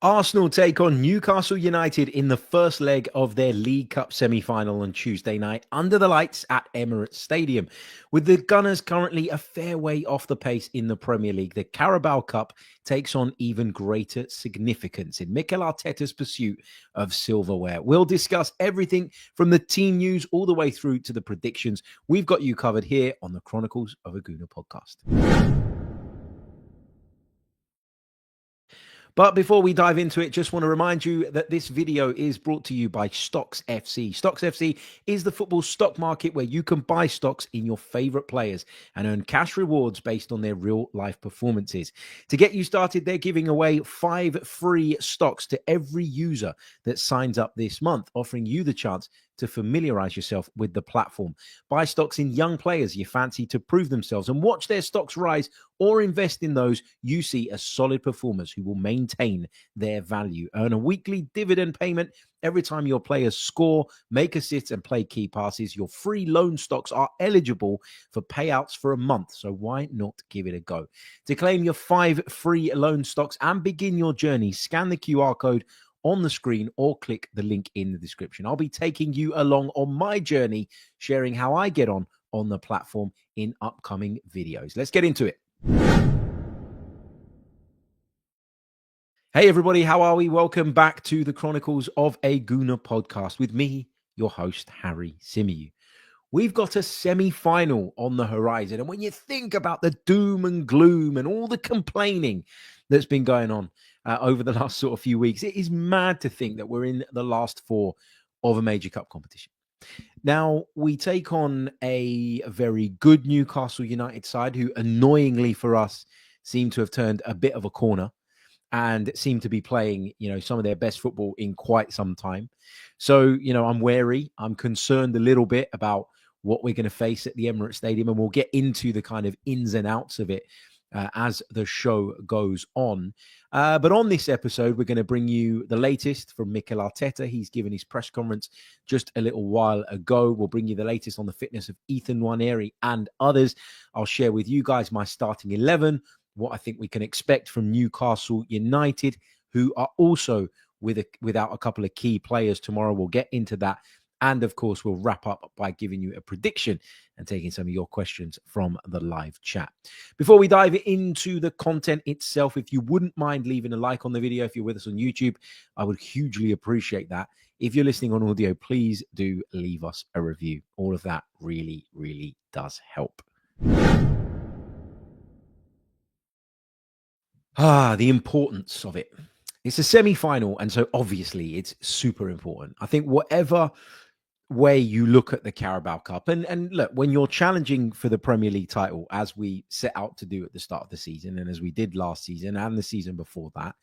Arsenal take on Newcastle United in the first leg of their League Cup semi-final on Tuesday night under the lights at Emirates Stadium. With the Gunners currently a fair way off the pace in the Premier League, the Carabao Cup takes on even greater significance in Mikel Arteta's pursuit of silverware. We'll discuss everything from the team news all the way through to the predictions. We've got you covered here on the Chronicles of a Gooner podcast. But before we dive into it, just want to remind you that this video is brought to you by Stocks FC. Stocks FC is the football stock market where you can buy stocks in your favorite players and earn cash rewards based on their real life performances. To get you started, they're giving away 5 free stocks to every user that signs up this month, offering you the chance to familiarize yourself with the platform. Buy stocks in young players you fancy to prove themselves and watch their stocks rise, or invest in those you see as solid performers who will maintain their value. Earn a weekly dividend payment every time your players score, make assists, and play key passes. Your free loan stocks are eligible for payouts for a month, so why not give it a go? To claim your 5 free loan stocks and begin your journey, scan the QR code on the screen or click the link in the description. I'll be taking you along on my journey, sharing how I get on the platform in upcoming videos. Let's get into it. Hey everybody, how are we? Welcome back to the Chronicles of a Gooner podcast with me, your host, Harry Simiyu. We've got a semi-final on the horizon, and when you think about the doom and gloom and all the complaining that's been going on over the last sort of few weeks, it is mad to think that we're in the last 4 of a major cup competition. Now, we take on a very good Newcastle United side who, annoyingly for us, seem to have turned a bit of a corner and seem to be playing, some of their best football in quite some time. So, I'm wary. I'm concerned a little bit about what we're going to face at the Emirates Stadium, and we'll get into the kind of ins and outs of it as the show goes on. But on this episode, we're going to bring you the latest from Mikel Arteta. He's given his press conference just a little while ago. We'll bring you the latest on the fitness of Ethan Nwaneri and others. I'll share with you guys my starting 11, what I think we can expect from Newcastle United, who are also without a couple of key players tomorrow. We'll get into that. And of course, we'll wrap up by giving you a prediction and taking some of your questions from the live chat. Before we dive into the content itself, if you wouldn't mind leaving a like on the video, if you're with us on YouTube, I would hugely appreciate that. If you're listening on audio, please do leave us a review. All of that really, really does help. The importance of it. It's a semi-final, and so obviously it's super important. I think whatever way you look at the Carabao Cup, and look, when you're challenging for the Premier League title, as we set out to do at the start of the season, and as we did last season and the season before that,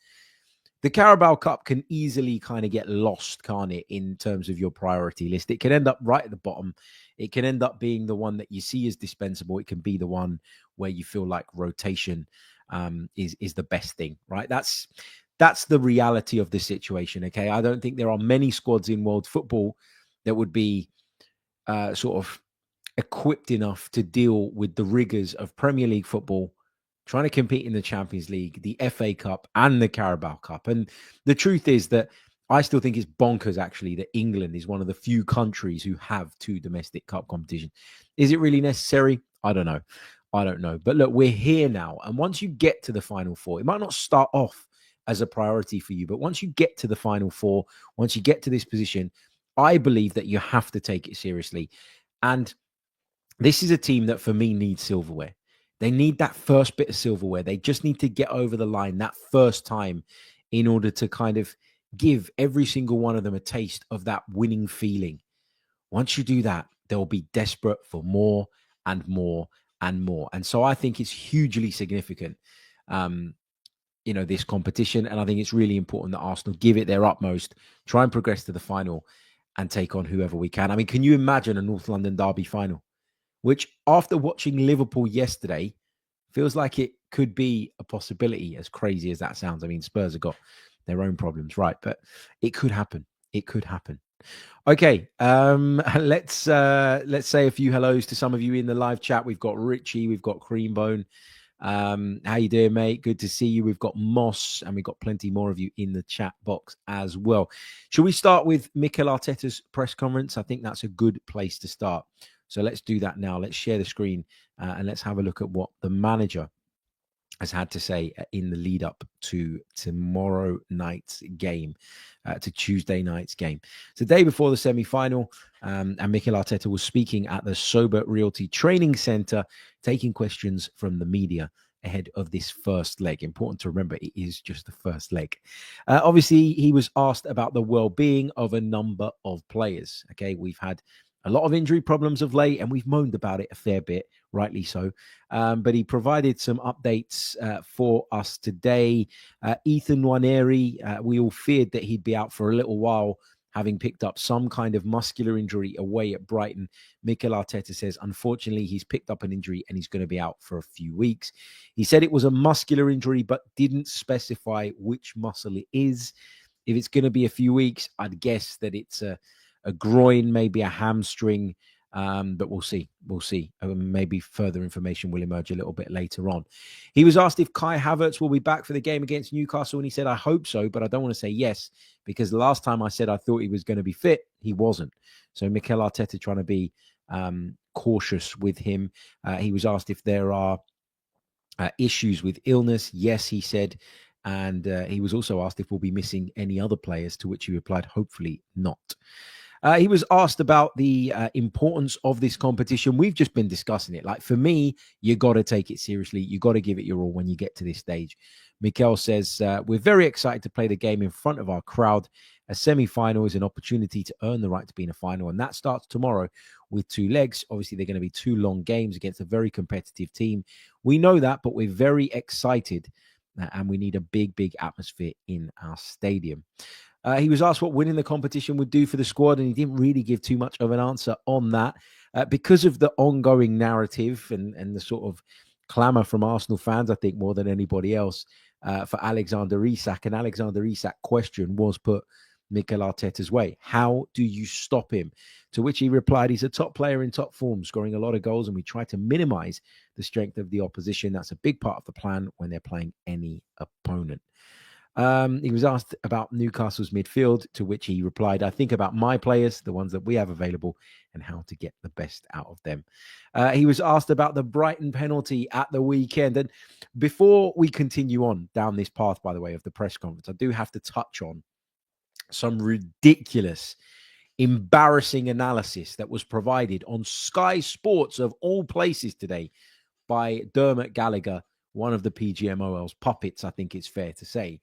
the Carabao Cup can easily kind of get lost, can't it, in terms of your priority list? It can end up right at the bottom. It can end up being the one that you see as dispensable. It can be the one where you feel like rotation is the best thing, right? That's the reality of the situation, okay? I don't think there are many squads in world football that would be sort of equipped enough to deal with the rigors of Premier League football, trying to compete in the Champions League, the FA Cup, and the Carabao Cup. And the truth is that I still think it's bonkers, actually, that England is one of the few countries who have 2 domestic cup competitions. Is it really necessary? I don't know. But look, we're here now. And once you get to the Final 4, it might not start off as a priority for you, but once you get to the Final 4, once you get to this position, I believe that you have to take it seriously. And this is a team that, for me, needs silverware. They need that first bit of silverware. They just need to get over the line that first time in order to kind of give every single one of them a taste of that winning feeling. Once you do that, they'll be desperate for more and more and more. And so I think it's hugely significant, this competition. And I think it's really important that Arsenal give it their utmost, try and progress to the final and take on whoever we can. I mean, can you imagine a North London derby final, which after watching Liverpool yesterday, feels like it could be a possibility, as crazy as that sounds. I mean, Spurs have got their own problems, right? But it could happen. It could happen. Okay, let's say a few hellos to some of you in the live chat. We've got Richie, we've got Creambone, How you doing, mate? Good to see you. We've got Moss, and we've got plenty more of you in the chat box as well. Shall we start with Mikel Arteta's press conference? I think that's a good place to start. So let's do that now. Let's share the screen and let's have a look at what the manager has had to say in the lead up to tomorrow night's game, to Tuesday night's game. It's the day before the semi-final, and Mikel Arteta was speaking at the Sober Realty Training Centre, taking questions from the media ahead of this first leg. Important to remember, it is just the first leg. Obviously, he was asked about the well-being of a number of players. Okay, we've had a lot of injury problems of late, and we've moaned about it a fair bit, rightly so. But he provided some updates for us today. Ethan Nwaneri, we all feared that he'd be out for a little while, having picked up some kind of muscular injury away at Brighton. Mikel Arteta says, unfortunately, he's picked up an injury and he's going to be out for a few weeks. He said it was a muscular injury, but didn't specify which muscle it is. If it's going to be a few weeks, I'd guess that it's a groin, maybe a hamstring, but we'll see. We'll see. Maybe further information will emerge a little bit later on. He was asked if Kai Havertz will be back for the game against Newcastle, and he said, I hope so, but I don't want to say yes, because the last time I said I thought he was going to be fit, he wasn't. So Mikel Arteta trying to be cautious with him. He was asked if there are issues with illness. Yes, he said. And he was also asked if we'll be missing any other players, to which he replied, hopefully not. He was asked about the importance of this competition. We've just been discussing it. Like, for me, you got to take it seriously. You got to give it your all when you get to this stage. Mikel says, we're very excited to play the game in front of our crowd. A semi-final is an opportunity to earn the right to be in a final, and that starts tomorrow with 2 legs. Obviously, they're going to be 2 long games against a very competitive team. We know that, but we're very excited, and we need a big, big atmosphere in our stadium. He was asked what winning the competition would do for the squad, and he didn't really give too much of an answer on that because of the ongoing narrative and the sort of clamour from Arsenal fans, I think, more than anybody else, for Alexander Isak. And Alexander Isak question was put Mikel Arteta's way. How do you stop him? To which he replied, he's a top player in top form, scoring a lot of goals, and we try to minimise the strength of the opposition. That's a big part of the plan when they're playing any opponent. He was asked about Newcastle's midfield, to which he replied, I think about my players, the ones that we have available, and how to get the best out of them. He was asked about the Brighton penalty at the weekend. And before we continue on down this path, by the way, of the press conference, I do have to touch on some ridiculous, embarrassing analysis that was provided on Sky Sports, of all places, today by Dermot Gallagher, one of the PGMOL's puppets, I think it's fair to say.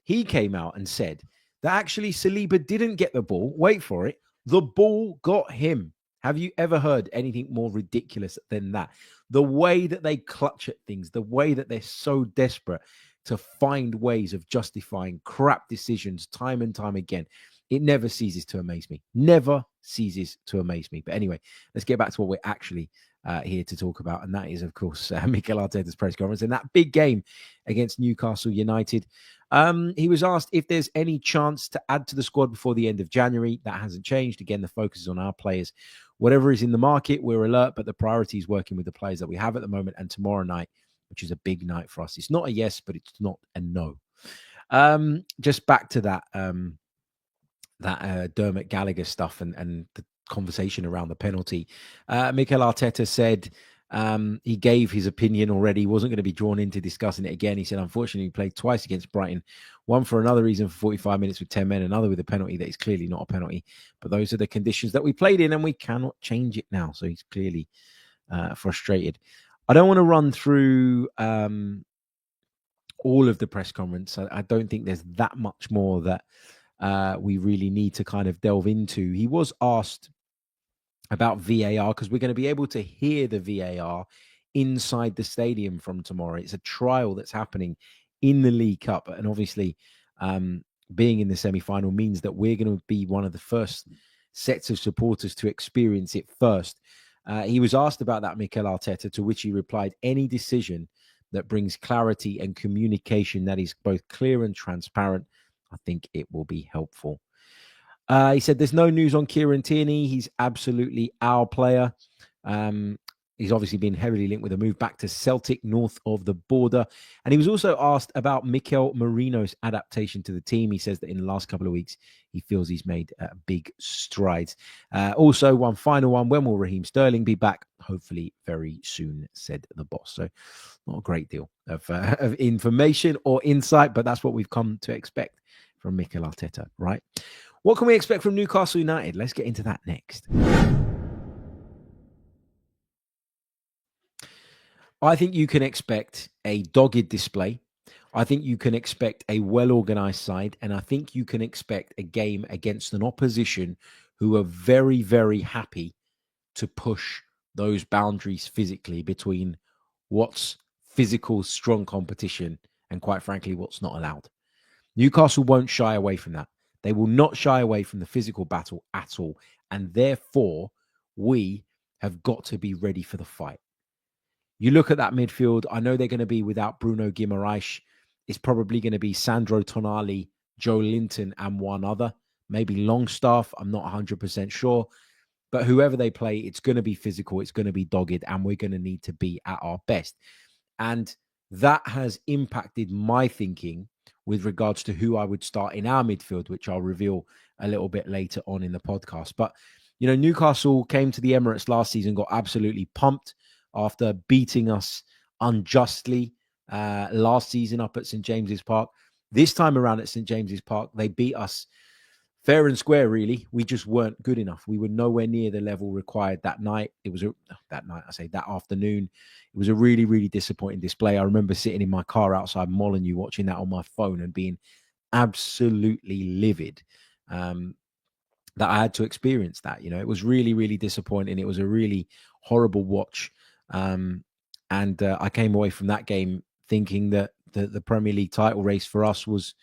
He came out and said that actually Saliba didn't get the ball. Wait for it. The ball got him. Have you ever heard anything more ridiculous than that? The way that they clutch at things, the way that they're so desperate to find ways of justifying crap decisions time and time again. It never ceases to amaze me. Never ceases to amaze me. But anyway, let's get back to what we're actually here to talk about. And that is, of course, Mikel Arteta's press conference and that big game against Newcastle United. He was asked if there's any chance to add to the squad before the end of January. That hasn't changed. Again, the focus is on our players. Whatever is in the market, we're alert, but the priority is working with the players that we have at the moment. And tomorrow night, which is a big night for us. It's not a yes, but it's not a no. Just back to that Dermot Gallagher stuff and the conversation around the penalty. Mikel Arteta said he gave his opinion already. He wasn't going to be drawn into discussing it again. He said, unfortunately, he played twice against Brighton, one for another reason for 45 minutes with 10 men, another with a penalty that is clearly not a penalty. But those are the conditions that we played in, and we cannot change it now. So he's clearly frustrated. I don't want to run through all of the press conference. I don't think there's that much more that we really need to kind of delve into. He was asked about VAR because we're going to be able to hear the VAR inside the stadium from tomorrow. It's a trial that's happening in the League Cup. And obviously, being in the semi-final means that we're going to be one of the first sets of supporters to experience it first. He was asked about that, Mikel Arteta, to which he replied, any decision that brings clarity and communication that is both clear and transparent, I think it will be helpful. He said there's no news on Kieran Tierney. He's absolutely our player. He's obviously been heavily linked with a move back to Celtic north of the border. And he was also asked about Mikel Merino's adaptation to the team. He says that in the last couple of weeks, he feels he's made big strides. Also, one final one. When will Raheem Sterling be back? Hopefully very soon, said the boss. So not a great deal of information or insight, but that's what we've come to expect from Mikel Arteta, right? What can we expect from Newcastle United? Let's get into that next. I think you can expect a dogged display. I think you can expect a well-organized side. And I think you can expect a game against an opposition who are very, very happy to push those boundaries physically between what's physical, strong competition and, quite frankly, what's not allowed. Newcastle won't shy away from that. They will not shy away from the physical battle at all. And therefore, we have got to be ready for the fight. You look at that midfield, I know they're going to be without Bruno Guimaraes. It's probably going to be Sandro Tonali, Joe Linton, and one other. Maybe Longstaff. I'm not 100% sure. But whoever they play, it's going to be physical. It's going to be dogged. And we're going to need to be at our best. And that has impacted my thinking with regards to who I would start in our midfield, which I'll reveal a little bit later on in the podcast. But, you know, Newcastle came to the Emirates last season, got absolutely pumped after beating us unjustly last season up at St. James's Park. This time around at St. James's Park, they beat us fair and square, really. We just weren't good enough. We were nowhere near the level required that night. It was that afternoon. It was a really, really disappointing display. I remember sitting in my car outside Molineux watching that on my phone and being absolutely livid that I had to experience that. You know, it was really, really disappointing. It was a really horrible watch. And I came away from that game thinking that the Premier League title race for us was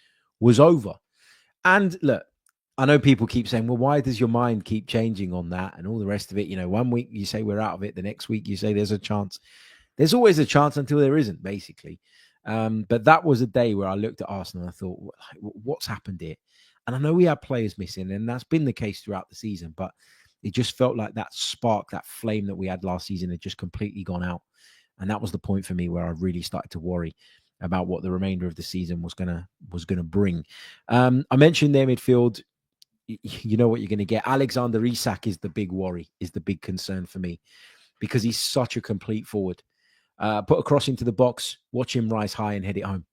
over. And look, I know people keep saying, well, why does your mind keep changing on that and all the rest of it? You know, one week you say we're out of it. The next week you say there's a chance. There's always a chance until there isn't, basically. But that was a day where I looked at Arsenal and I thought, what's happened here? And I know we had players missing, and that's been the case throughout the season, but it just felt like that spark, that flame that we had last season had just completely gone out. And that was the point for me where I really started to worry about what the remainder of the season was gonna bring. I mentioned their midfield. You know what you're going to get. Alexander Isak is the big worry, is the big concern for me, because he's such a complete forward. Put a cross into the box, watch him rise high and head it home.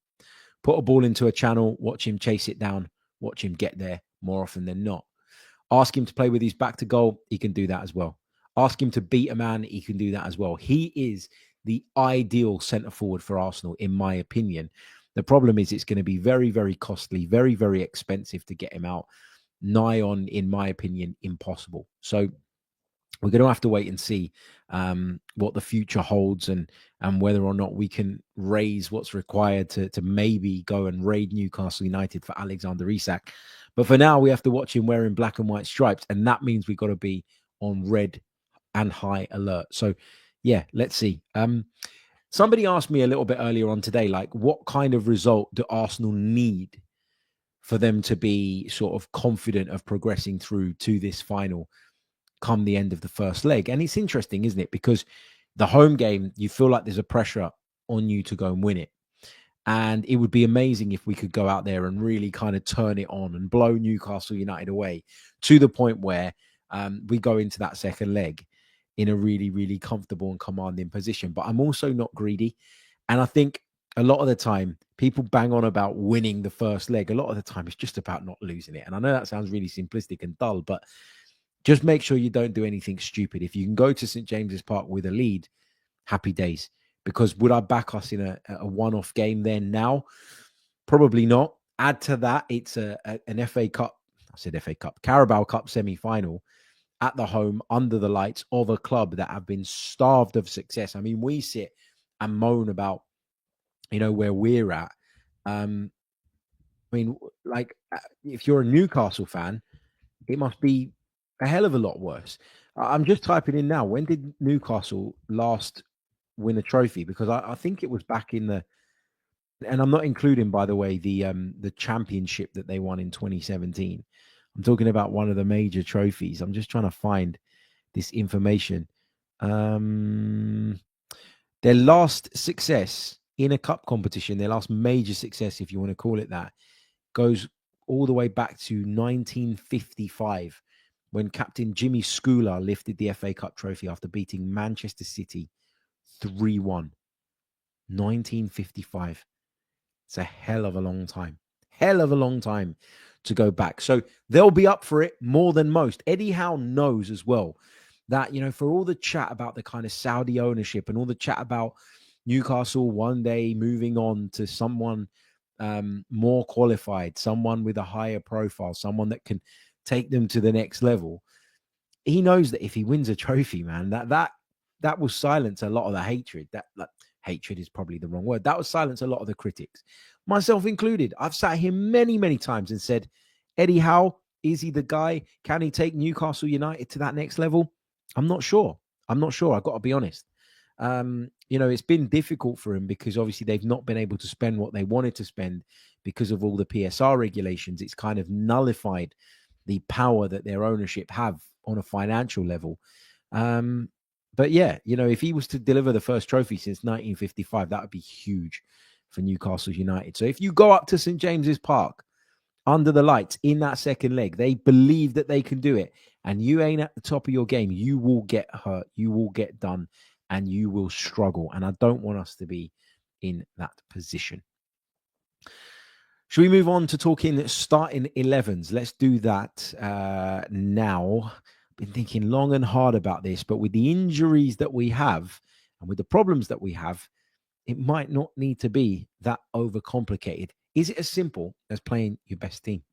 Put a ball into a channel, watch him chase it down, watch him get there more often than not. Ask him to play with his back to goal, he can do that as well. Ask him to beat a man, he can do that as well. He is the ideal centre forward for Arsenal, in my opinion. The problem is it's going to be very, very costly, very, very expensive to get him out. Nigh on, in my opinion, impossible. So we're going to have to wait and see what the future holds and whether or not we can raise what's required to maybe go and raid Newcastle United for Alexander Isak. But for now, we have to watch him wearing black and white stripes, and that means we've got to be on red and high alert. So, yeah, let's see. Somebody asked me a little bit earlier on today, like, what kind of result do Arsenal need for them to be sort of confident of progressing through to this final come the end of the first leg? And it's interesting, isn't it? Because the home game, you feel like there's a pressure on you to go and win it. And it would be amazing if we could go out there and really kind of turn it on and blow Newcastle United away to the point where we go into that second leg in a really, really comfortable and commanding position. But I'm also not greedy. And I think a lot of the time, people bang on about winning the first leg. A lot of the time, it's just about not losing it. And I know that sounds really simplistic and dull, but just make sure you don't do anything stupid. If you can go to St. James's Park with a lead, happy days. Because would I back us in a one-off game then now? Probably not. Add to that, it's an FA Cup. I said FA Cup. Carabao Cup semi-final at the home under the lights of a club that have been starved of success. I mean, we sit and moan about, you know, where we're at. I mean, like, if you're a Newcastle fan, it must be a hell of a lot worse. I'm just typing in now. When did Newcastle last win a trophy? Because I think it was back in the, and I'm not including, by the way, the championship that they won in 2017. I'm talking about one of the major trophies. I'm just trying to find this information. Um, their last success in a cup competition, their last major success, if you want to call it that, goes all the way back to 1955 when Captain Jimmy Schooler lifted the FA Cup trophy after beating Manchester City 3-1. 1955. It's a hell of a long time. Hell of a long time to go back. So they'll be up for it more than most. Eddie Howe knows as well that, for all the chat about the kind of Saudi ownership and all the chat about Newcastle one day moving on to someone more qualified, someone with a higher profile, someone that can take them to the next level. He knows that if he wins a trophy, man, that will silence a lot of the hatred. Hatred is probably the wrong word. That will silence a lot of the critics, myself included. I've sat here many, many times and said, Eddie Howe, is he the guy? Can he take Newcastle United to that next level? I'm not sure. I've got to be honest. It's been difficult for him because obviously they've not been able to spend what they wanted to spend because of all the PSR regulations. It's kind of nullified the power that their ownership have on a financial level. But yeah, if he was to deliver the first trophy since 1955, that would be huge for Newcastle United. So if you go up to St. James's Park under the lights in that second leg, they believe that they can do it, and you ain't at the top of your game, you will get hurt, you will get done, and you will struggle. And I don't want us to be in that position. Should we move on to talking starting 11s? Let's do that now. Been thinking long and hard about this, but with the injuries that we have and with the problems that we have, it might not need to be that overcomplicated. Is it as simple as playing your best team?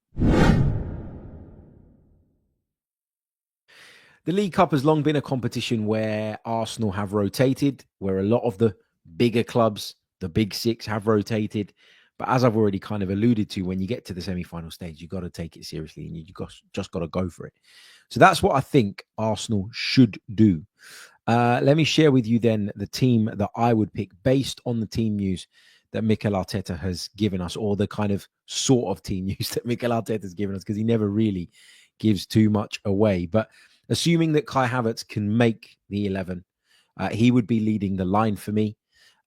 The League Cup has long been a competition where Arsenal have rotated, where a lot of the bigger clubs, the big six, have rotated. But as I've already kind of alluded to, when you get to the semi-final stage, you've got to take it seriously and just got to go for it. So that's what I think Arsenal should do. Let me share with you then the team that I would pick based on the team news that Mikel Arteta has given us, or the kind of sort of team news that Mikel Arteta has given us, because he never really gives too much away. But assuming that Kai Havertz can make the 11, he would be leading the line for me.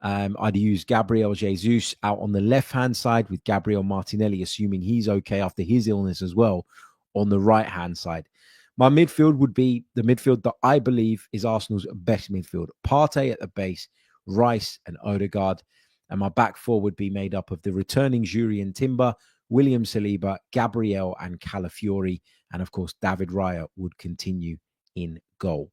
I'd use Gabriel Jesus out on the left-hand side with Gabriel Martinelli, assuming he's okay after his illness as well, on the right-hand side. My midfield would be the midfield that I believe is Arsenal's best midfield. Partey at the base, Rice and Odegaard. And my back four would be made up of the returning Jurriën Timber, William Saliba, Gabriel and Calafiori. And of course, David Raya would continue in goal.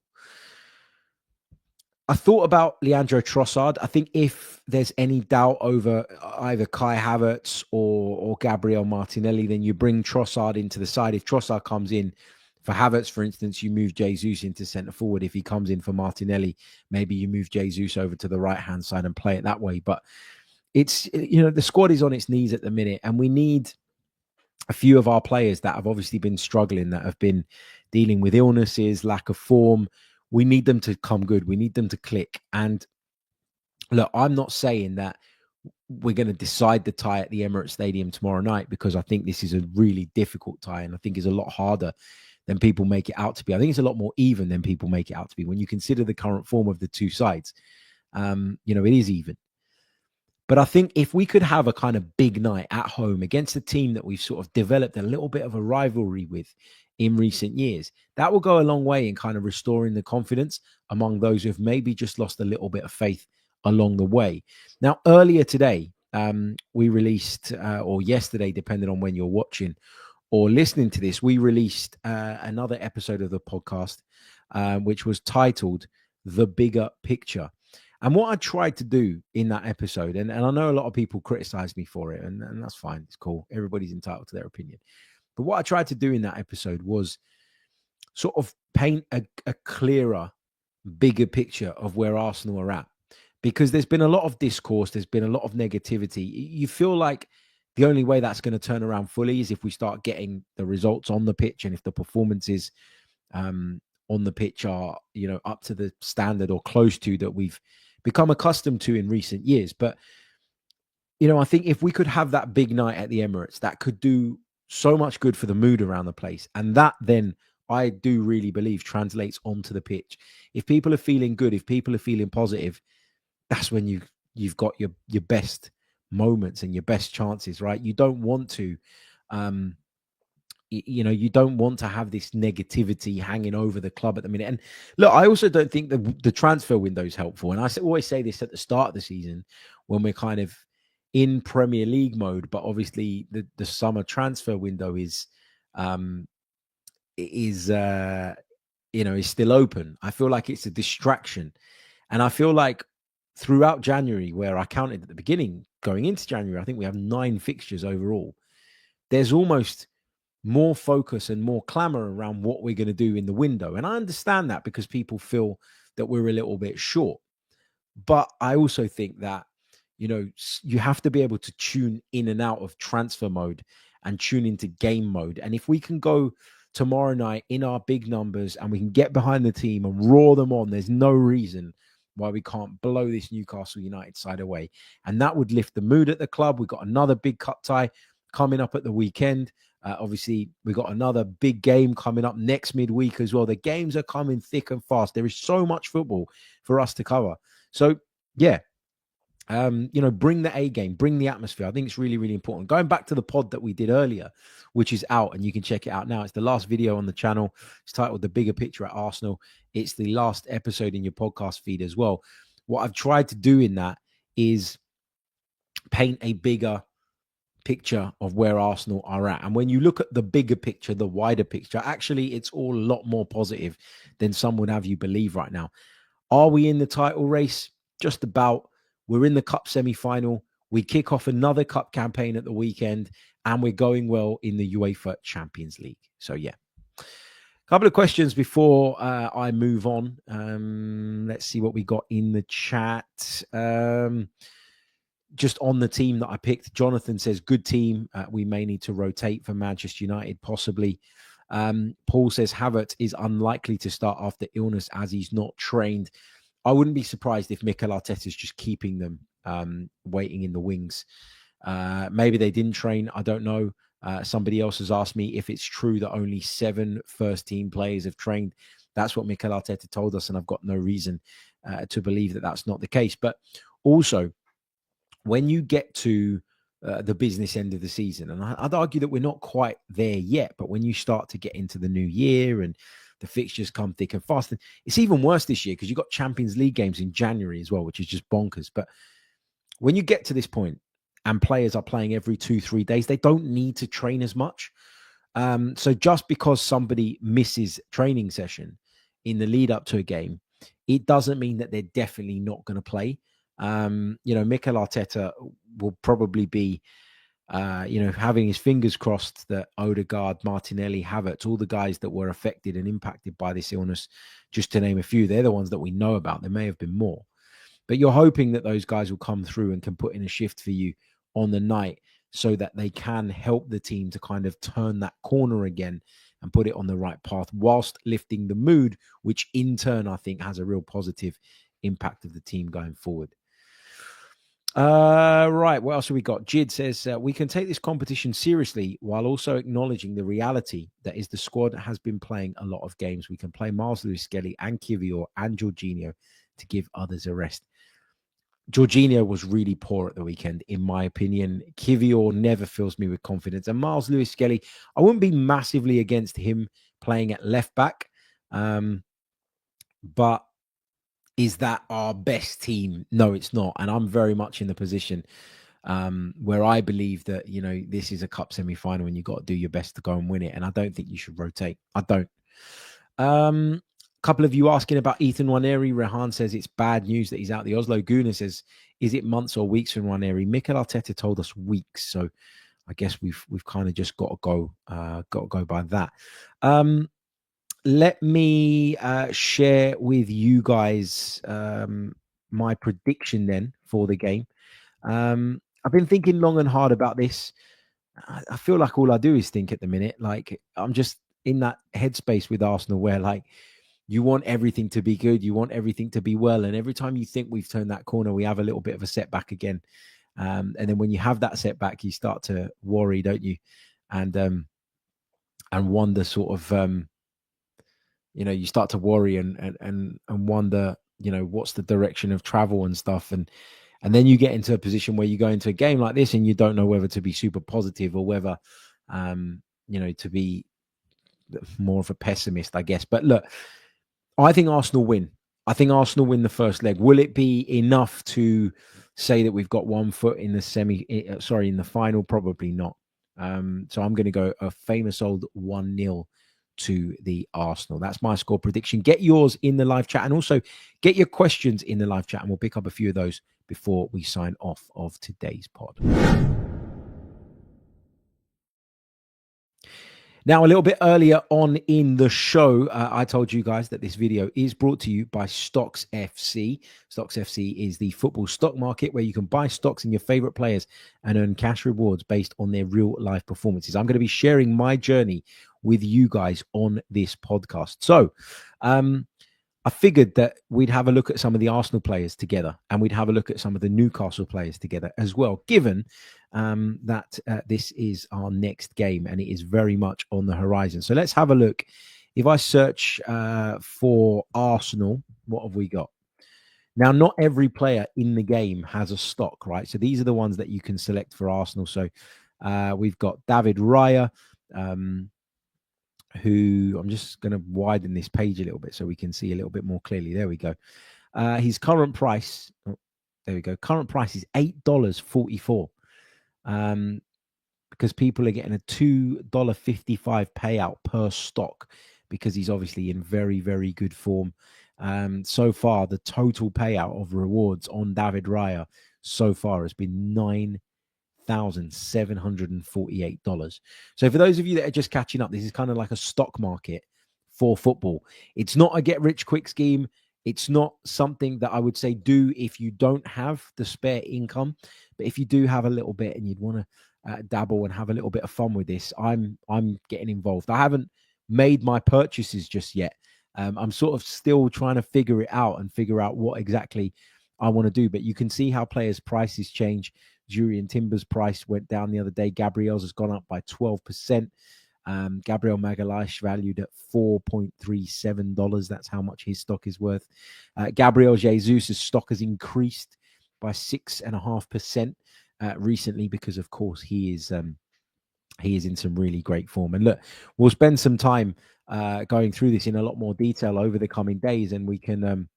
I thought about Leandro Trossard. I think if there's any doubt over either Kai Havertz or Gabriel Martinelli, then you bring Trossard into the side. If Trossard comes in for Havertz, for instance, you move Jesus into centre forward. If he comes in for Martinelli, maybe you move Jesus over to the right-hand side and play it that way. But it's, the squad is on its knees at the minute, and we need a few of our players that have obviously been struggling, that have been dealing with illnesses, lack of form. We need them to come good. We need them to click. And look, I'm not saying that we're going to decide the tie at the Emirates Stadium tomorrow night, because I think this is a really difficult tie, and I think it's a lot harder than people make it out to be. I think it's a lot more even than people make it out to be. When you consider the current form of the two sides, it is even. But I think if we could have a kind of big night at home against a team that we've sort of developed a little bit of a rivalry with in recent years, that will go a long way in kind of restoring the confidence among those who've maybe just lost a little bit of faith along the way. Now, earlier today, we released, or yesterday, depending on when you're watching or listening to this, we released another episode of the podcast, which was titled The Bigger Picture. And what I tried to do in that episode, and I know a lot of people criticize me for it, and that's fine. It's cool. Everybody's entitled to their opinion. But what I tried to do in that episode was sort of paint a clearer, bigger picture of where Arsenal are at. Because there's been a lot of discourse, there's been a lot of negativity. You feel like the only way that's going to turn around fully is if we start getting the results on the pitch, and if the performances on the pitch are, up to the standard or close to that we've become accustomed to in recent years. But, I think if we could have that big night at the Emirates, that could do so much good for the mood around the place. And that then I do really believe translates onto the pitch. If people are feeling good, if people are feeling positive, that's when you've got your best moments and your best chances, right? You don't want to um you don't want to have this negativity hanging over the club at the minute. And look, I also don't think the transfer window is helpful. And always say this at the start of the season when we're kind of in Premier League mode, but obviously the summer transfer window um is is still open. I feel like it's a distraction. And I feel like throughout January, where I counted at the beginning, going into January, I think we have 9 fixtures overall. There's almost more focus and more clamor around what we're going to do in the window. And I understand that because people feel that we're a little bit short. But I also think that, you have to be able to tune in and out of transfer mode and tune into game mode. And if we can go tomorrow night in our big numbers and we can get behind the team and roar them on, there's no reason why we can't blow this Newcastle United side away. And that would lift the mood at the club. We've got another big cup tie coming up at the weekend. Obviously, we've got another big game coming up next midweek as well. The games are coming thick and fast. There is so much football for us to cover. So, yeah, bring the A game, bring the atmosphere. I think it's really, really important. Going back to the pod that we did earlier, which is out and you can check it out now. It's the last video on the channel. It's titled The Bigger Picture at Arsenal. It's the last episode in your podcast feed as well. What I've tried to do in that is paint a bigger picture of where Arsenal are at. And when you look at the bigger picture, the wider picture, actually, it's all a lot more positive than some would have you believe right now. Are we in the title race? Just about. We're in the cup semi-final. We kick off another cup campaign at the weekend, and we're going well in the UEFA Champions League. So, yeah. A couple of questions before I move on. Let's see what we got in the chat. Just on the team that I picked, Jonathan says, good team. We may need to rotate for Manchester United, possibly. Paul says, Havertz is unlikely to start after illness as he's not trained. I wouldn't be surprised if Mikel Arteta is just keeping them waiting in the wings. Maybe they didn't train. I don't know. Somebody else has asked me if it's true that only 7 first-team players have trained. That's what Mikel Arteta told us, and I've got no reason to believe that that's not the case. But also, when you get to the business end of the season, and I'd argue that we're not quite there yet, but when you start to get into the new year and the fixtures come thick and fast, and it's even worse this year because you've got Champions League games in January as well, which is just bonkers. But when you get to this point and players are playing every 2-3 days, they don't need to train as much. So just because somebody misses training session in the lead up to a game, it doesn't mean that they're definitely not going to play. Mikel Arteta will probably be, having his fingers crossed that Odegaard, Martinelli, Havertz, all the guys that were affected and impacted by this illness, just to name a few, they're the ones that we know about. There may have been more. But you're hoping that those guys will come through and can put in a shift for you on the night so that they can help the team to kind of turn that corner again and put it on the right path whilst lifting the mood, which in turn, I think, has a real positive impact of the team going forward. Right, what else have we got? Jid says, we can take this competition seriously while also acknowledging the reality that is the squad has been playing a lot of games. We can play Miles Lewis-Skelly and Kivior and Jorginho to give others a rest. Jorginho was really poor at the weekend, in my opinion. Kivior never fills me with confidence. And Miles Lewis-Skelly, I wouldn't be massively against him playing at left back. But is that our best team? No, it's not. And I'm very much in the position where I believe that, this is a cup semi-final and you've got to do your best to go and win it. And I don't think you should rotate. I don't. Couple of you asking about Ethan Nwaneri. Rehan says it's bad news that he's out. The Oslo Guna says, is it months or weeks for Nwaneri? Mikel Arteta told us weeks. So I guess we've kind of just got to go by that. Let me share with you guys my prediction then for the game. I've been thinking long and hard about this. I feel like all I do is think at the minute. Like I'm just in that headspace with Arsenal where like you want everything to be good. You want everything to be well. And every time you think we've turned that corner, we have a little bit of a setback again. And then when you have that setback, you start to worry, don't you? And wonder sort of you start to worry and wonder, what's the direction of travel and stuff. And then you get into a position where you go into a game like this and you don't know whether to be super positive or whether, to be more of a pessimist, I guess. But look, I think Arsenal win. I think Arsenal win the first leg. Will it be enough to say that we've got 1 foot in in the final? Probably not. So I'm going to go a famous old 1-0 to the Arsenal. That's my score prediction. Get yours in the live chat and also get your questions in the live chat, and we'll pick up a few of those before we sign off of today's pod. Now, a little bit earlier on in the show, I told you guys that this video is brought to you by Stocks FC. Stocks FC is the football stock market where you can buy stocks in your favorite players and earn cash rewards based on their real life performances. I'm going to be sharing my journey with you guys on this podcast. So, I figured that we'd have a look at some of the Arsenal players together, and we'd have a look at some of the Newcastle players together as well, given that this is our next game and it is very much on the horizon. So let's have a look. If I search for Arsenal, what have we got? Now, not every player in the game has a stock, right? So these are the ones that you can select for Arsenal. So we've got David Raya, who I'm just going to widen this page a little bit so we can see a little bit more clearly. There we go. His current price, there we go. Current price is $8.44, because people are getting a $2.55 payout per stock because he's obviously in very, very good form. So far, the total payout of rewards on David Raya so far has been $9,748. So for those of you that are just catching up, this is kind of like a stock market for football. It's not a get rich quick scheme. It's not something that I would say do if you don't have the spare income. But if you do have a little bit and you'd want to dabble and have a little bit of fun with this, I'm getting involved. I haven't made my purchases just yet. I'm sort of still trying to figure it out and figure out what exactly I want to do. But you can see how players' prices change. Jurian Timber's price went down the other day. Gabriel's has gone up by 12%. Gabriel Magalhaes valued at $4.37. That's how much his stock is worth. Gabriel Jesus' stock has increased by 6.5% recently because, of course, he is in some really great form. And look, we'll spend some time going through this in a lot more detail over the coming days, and we can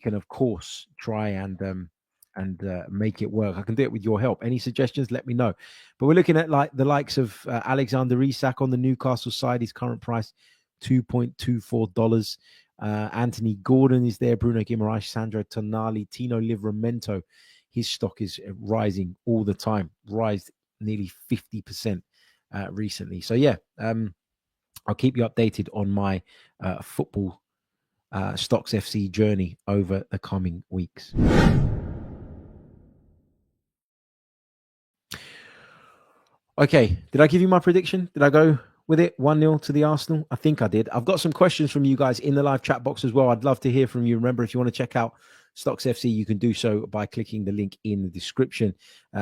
of course try and make it work. I can do it with your help. Any suggestions, let me know. But we're looking at like the likes of Alexander Isak on the Newcastle side. His current price $2.24. Anthony Gordon is there. Bruno Guimaraes, Sandro Tonali, Tino Livramento. His stock is rising all the time. Rised nearly 50% recently. So yeah, I'll keep you updated on my football Stocks FC journey over the coming weeks. Okay, did I give you my prediction? Did I go with it? 1-0 to the Arsenal? I think I did. I've got some questions from you guys in the live chat box as well. I'd love to hear from you. Remember, if you want to check out Stocks FC, you can do so by clicking the link in the description.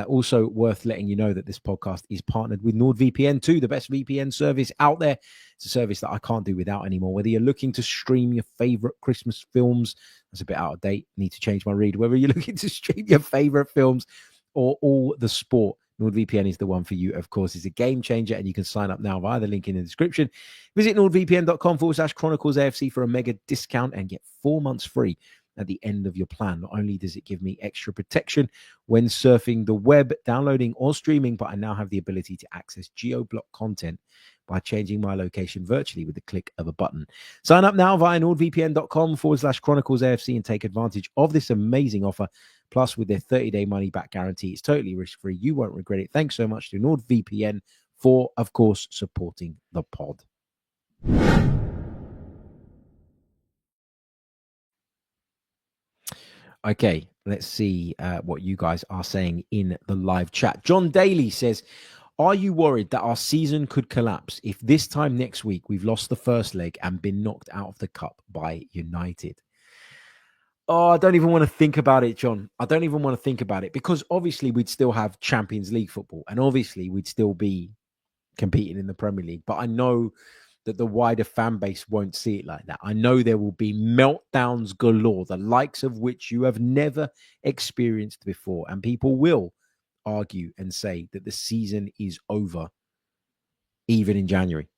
Also worth letting you know that this podcast is partnered with NordVPN 2, the best VPN service out there. It's a service that I can't do without anymore. Whether you're looking to stream your favorite Christmas films, that's a bit out of date, need to change my read. Whether you're looking to stream your favorite films or all the sport, NordVPN is the one for you, of course. It's a game changer, and you can sign up now via the link in the description. Visit nordvpn.com/Chronicles AFC for a mega discount and get 4 months free at the end of your plan. Not only does it give me extra protection when surfing the web, downloading or streaming, but I now have the ability to access geo-block content by changing my location virtually with the click of a button. Sign up now via nordvpn.com/Chronicles AFC and take advantage of this amazing offer. Plus, with their 30-day money-back guarantee, it's totally risk-free. You won't regret it. Thanks so much to NordVPN for, of course, supporting the pod. Okay, let's see what you guys are saying in the live chat. John Daly says, are you worried that our season could collapse if this time next week we've lost the first leg and been knocked out of the cup by United? Oh, I don't even want to think about it, John. I don't even want to think about it because obviously we'd still have Champions League football and obviously we'd still be competing in the Premier League. But I know that the wider fan base won't see it like that. I know there will be meltdowns galore, the likes of which you have never experienced before. And people will argue and say that the season is over, even in January.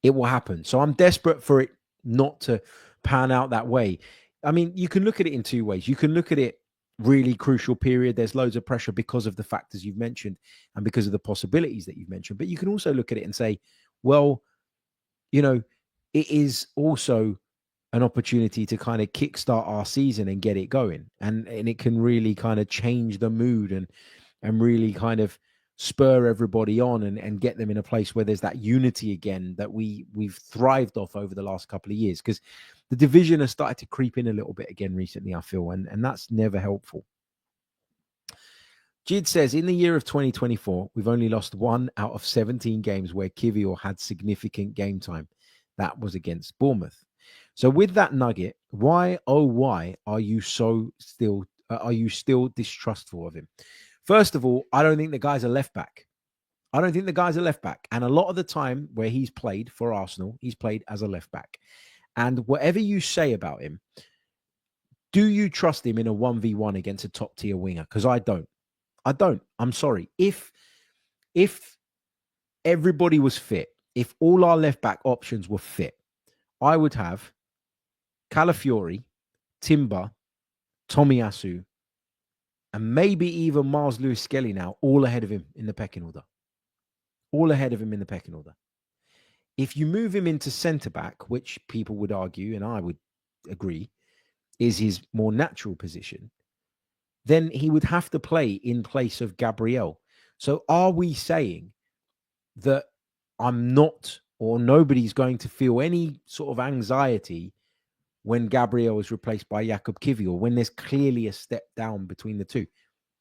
It will happen. So I'm desperate for it not to pan out that way. I mean, you can look at it in two ways. You can look at it really crucial period. There's loads of pressure because of the factors you've mentioned and because of the possibilities that you've mentioned. But you can also look at it and say, well, you know, it is also an opportunity to kind of kickstart our season and get it going. And it can really kind of change the mood and really kind of spur everybody on and get them in a place where there's that unity again that we've thrived off over the last couple of years, because the division has started to creep in a little bit again recently, I feel, and that's never helpful. Jid says, in the year of 2024, we've only lost 1 out of 17 games where Kivior had significant game time. That was against Bournemouth. So with that nugget, why are you still distrustful of him? First of all, I don't think the guy's a left back. And a lot of the time where he's played for Arsenal, he's played as a left back. And whatever you say about him, do you trust him in a 1v1 against a top tier winger? Because I don't. I'm sorry. If everybody was fit, if all our left back options were fit, I would have Calafiori, Timber, Tomiyasu, and maybe even Mars Lewis Skelly now, all ahead of him in the pecking order. If you move him into centre back, which people would argue, and I would agree, is his more natural position, then he would have to play in place of Gabriel. So are we saying that I'm not, or nobody's going to feel any sort of anxiety when Gabriel is replaced by Jakub Kivior, when there's clearly a step down between the two?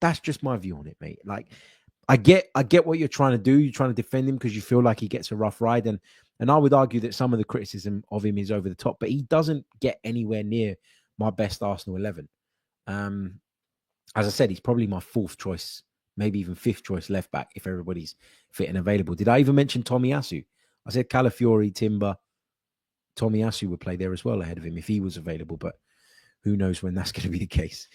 That's just my view on it, mate. Like, I get what you're trying to do. You're trying to defend him because you feel like he gets a rough ride. And I would argue that some of the criticism of him is over the top, but he doesn't get anywhere near my best Arsenal 11. As I said, he's probably my 4th choice, maybe even 5th choice left back if everybody's fit and available. Did I even mention Tomiyasu? I said Calafiori, Timber, Tomiyasu would play there as well ahead of him if he was available, but who knows when that's going to be the case.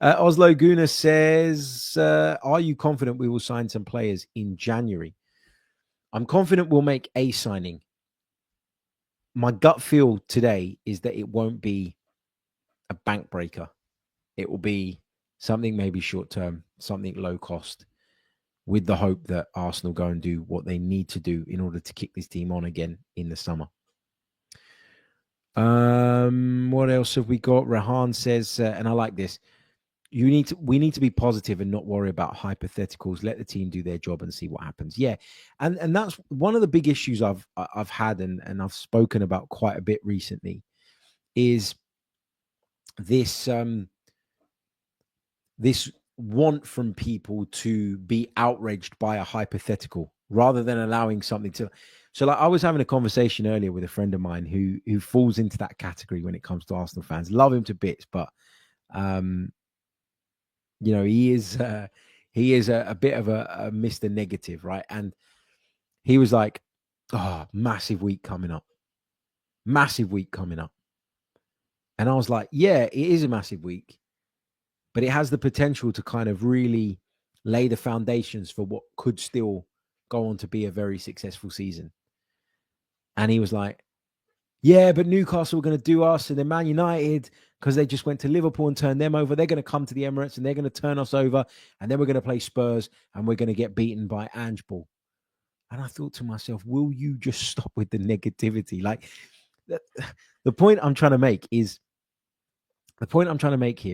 Oslo Guna says, are you confident we will sign some players in January? I'm confident we'll make a signing. My gut feel today is that it won't be a bank breaker. It will be something maybe short term, something low cost, with the hope that Arsenal go and do what they need to do in order to kick this team on again in the summer. What else have we got? Rehan says, and I like this, we need to be positive and not worry about hypotheticals. Let the team do their job and see what happens. Yeah. And that's one of the big issues I've had and I've spoken about quite a bit recently, is this this want from people to be outraged by a hypothetical rather than allowing something to. So like I was having a conversation earlier with a friend of mine who falls into that category when it comes to Arsenal fans. Love him to bits, but you know, he is a bit of a Mr. Negative, right? And he was like, "Oh, massive week coming up. And I was like, "Yeah, it is a massive week, but it has the potential to kind of really lay the foundations for what could still go on to be a very successful season." And he was like, "Yeah, but Newcastle are going to do us, and then Man United, because they just went to Liverpool and turned them over, they're going to come to the Emirates and they're going to turn us over, and then we're going to play Spurs and we're going to get beaten by Ange Ball." And I thought to myself, will you just stop with the negativity? Like, the point I'm trying to make here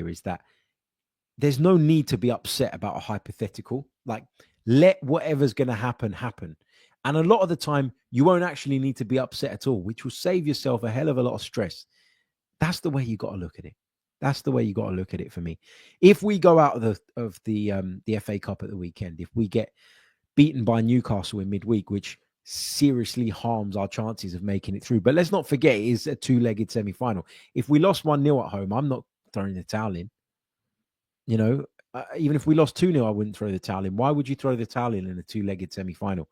is that there's no need to be upset about a hypothetical. Like, let whatever's going to happen. And a lot of the time, you won't actually need to be upset at all, which will save yourself a hell of a lot of stress. That's the way you got to look at it. That's the way you got to look at it for me. If we go out of the FA Cup at the weekend, if we get beaten by Newcastle in midweek, which seriously harms our chances of making it through. But let's not forget, it is a 2-legged semi-final. If we lost 1-0 at home, I'm not throwing the towel in. You know, even if we lost 2-0, I wouldn't throw the towel in. Why would you throw the towel in a 2-legged semi-final?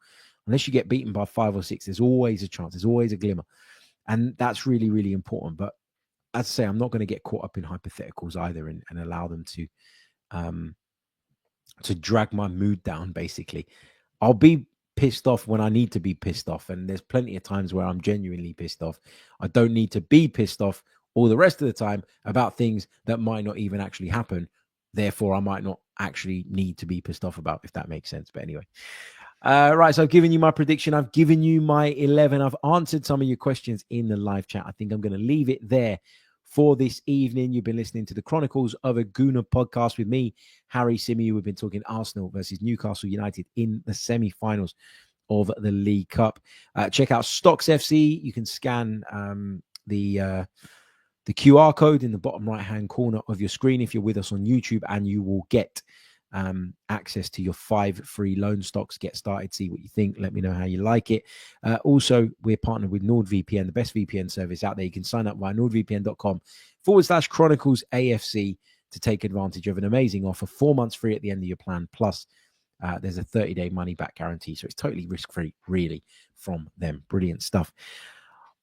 unless you get beaten by 5 or 6, there's always a chance. There's always a glimmer. And that's really, really important. But as I say, I'm not going to get caught up in hypotheticals either and allow them to drag my mood down, basically. I'll be pissed off when I need to be pissed off. And there's plenty of times where I'm genuinely pissed off. I don't need to be pissed off all the rest of the time about things that might not even actually happen. Therefore, I might not actually need to be pissed off about, if that makes sense. But anyway. Right, so I've given you my prediction. I've given you my 11. I've answered some of your questions in the live chat. I think I'm going to leave it there for this evening. You've been listening to the Chronicles of a Gooner podcast with me, Harry Simi. We've been talking Arsenal versus Newcastle United in the semi-finals of the League Cup. Check out Stocks FC. You can scan the QR code in the bottom right-hand corner of your screen if you're with us on YouTube, and you will get access to your 5 free loan stocks. Get started, see what you think, let me know how you like it. Also, we're partnered with NordVPN, the best VPN service out there. You can sign up via nordvpn.com/Chronicles AFC to take advantage of an amazing offer. 4 months free at the end of your plan, plus there's a 30-day money-back guarantee, so it's totally risk-free, really, from them. Brilliant stuff.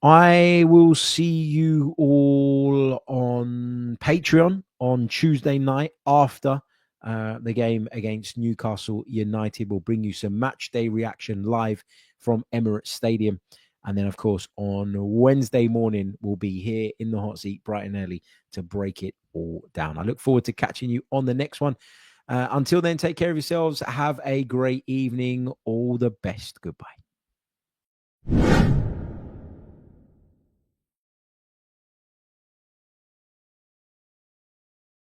I will see you all on Patreon on Tuesday night after the game against Newcastle United. Will bring you some match day reaction live from Emirates Stadium. And then, of course, on Wednesday morning, we'll be here in the hot seat bright and early to break it all down. I look forward to catching you on the next one. Until then, take care of yourselves. Have a great evening. All the best. Goodbye.